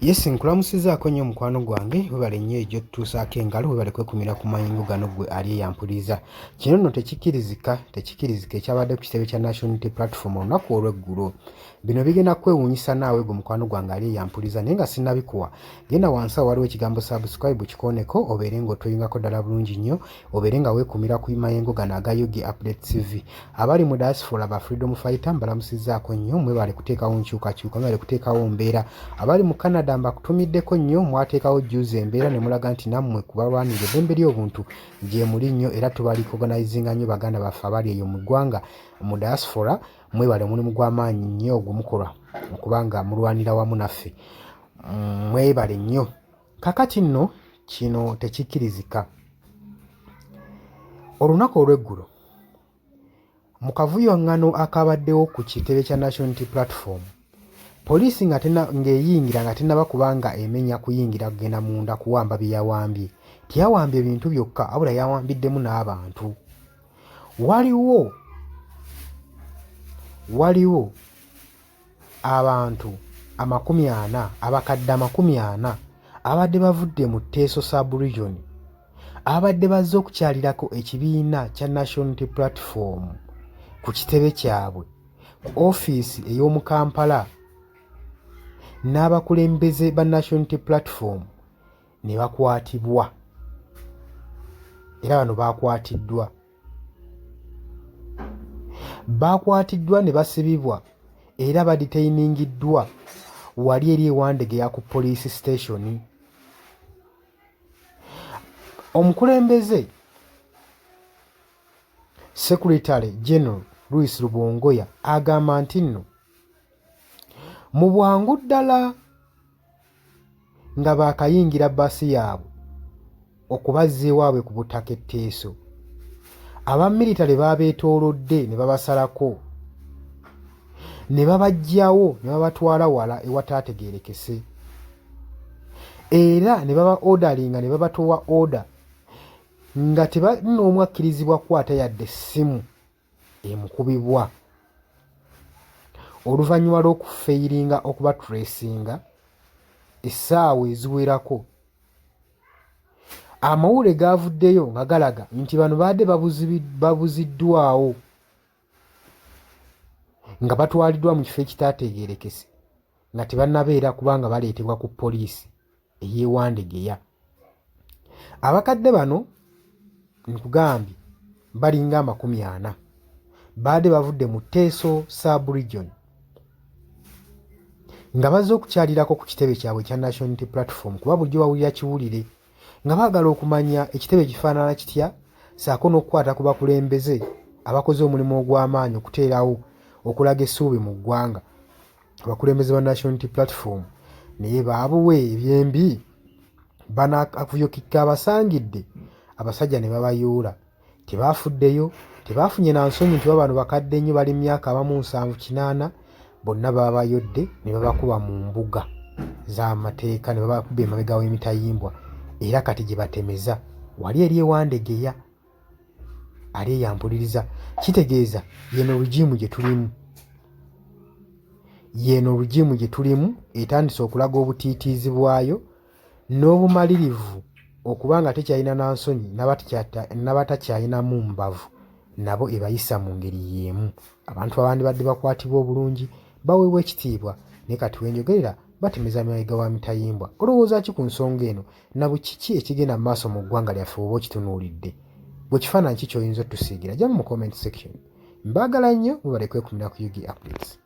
Yes, nkulamusizaako nnyo mukwano gwange, webale nnyo ejjo tutuusaako engalo, webale kwekumira ku mayingo gano gwe ali eyampuliza. Kino nno tekikirizika ekyabadde ku kitebe kya National Unity Platform olunaku olw'eggulo. Bino bigenda kwewuunyisa naawe gwe mukwano gwange ali eyampuliza naye nga sinnabikuwa. Genda wansi awo waliwo ekigambo subscribe kikooneko obeere ng'otoyingako ddala bulungi nnyo, obeere nga weekumira ku mayingo gano aga Yogi Update TV. Abali mu diaspora ba Freedom Fighter mbalamusizaako nnyo, mwebale kuteekawo nkyukakyuka, mwebale kuteekawo mbeera. Abali mu Canada mbakutumiddeko nnyo, mwateekawo juice embeera ne mulaga nti nammwe kubalwanira eddembe ly'obuntu gye muli nnyo era tubaliko organizinga nnyo baganda baffe abali eyo mu ggwanga mu diaspora. Mwebale mulimu gw'amaanyi nnyo ogumukola okubanga mulwanira wamu naffe. Mwebale nnyo. Kakati nno kino tekikkirizika. Olunaku olw'eggulo mu kavuyoŋŋano akabaddewo ku kitebe kya National Unity Platform, poliisi ng'eyingira nga tennaba kubanga emenya kuyingira kugenda munda kuwamba bye yawambye. Teyawambye bintu byokka wabula yawambiddemu n'abantu. Waliwo abantu 40, abakadde 40 abadde bavudde mu Teso sub-region abadde bazze okukyalirako ekibiina kya National Unity Platform ku kitebe kyabwe ku ofiisi ey'omu Kampala. N'abakulembeze ba National Unity Platform ne bakwatibwa era bano bakwatiddwa ne basibibwa era badetainingiddwa wali eri ewandegeya ku police station. Omukulembeze Secretary General Louis Rubongoya agamba nti nno mu bwangu ddala nga baakayingira bbaasi yaabwe okubazza ewaabwe ku butaka e Teso, aba militale baabeetoolodde ne babasalako ne babaggyawo ne babatwala wala ewataategeerekese era ne baba odalinga ne babatowa oda nga tebalina omu akkirizibwa kukwata yadde essimu emukubibwa. Oluvannyuma lw'okufeyiringa okubatresinga essaawa eziwerako, amawulire gaavuddeyo nga galaga nti bano baadde babuziddwawo nga batwaliddwa mu kifo ekitaategeerekese nga tebannabeera kubanga baleetebwa ku poliisi ey'ewandegeya. Abakadde bano nkugambye balinga 40 baadde bavudde mu Teso sub-region nga bazze okukyalirako ku kitebe kyabwe kya National Unity Platform kuba bulijjo bawulira kiwulire nga baagala okumanya ekitebe kifaanana kitya, ssaako n'okukwata ku bakulembeze abakoze omulimu ogw'amaanyi okuteerawo okulaga essuubi mu ggwanga. Abakulembeze ba National Unity Platform naye baabuwe ebyembi, akavuyo abasangidde abasajja ne babayoola. Tebaafuddeyo, tebaafunye na nsonyi nti bano bakadde nnyo bali myaka abamu 7-8, bonna babayodde ne babakuba mu mbuga z'amateeka ne babakuba emabega w'emitayimbwa era kati gye batemeza wali eri ewandegeya. Ali eyampuliriza kitegeeza yeno rugimu gye tulimu etandise okulaga obutiitiizi bwayo n'obumalirivu okubanga tekyalina na nsonyi n'abatakyalinamu mbavu nabo ebayisa mu ngeri y'emu. Abantu abandi badde bakwatibwa obulungi baweebwa ekitiibwa naye kati wenjogerera batemeza mabega wa mitayimbwa. Olowooza ki ku nsonga eno na kiki ekigenda mu maaso mu ggwanga lyaffe oba okitunuulidde? Bwe kifaananyi ki ky'oyinza otusiigira? Jjamu mu comment section. Mbaagala nnyo, mubale kwekumira ku Yogi Updates.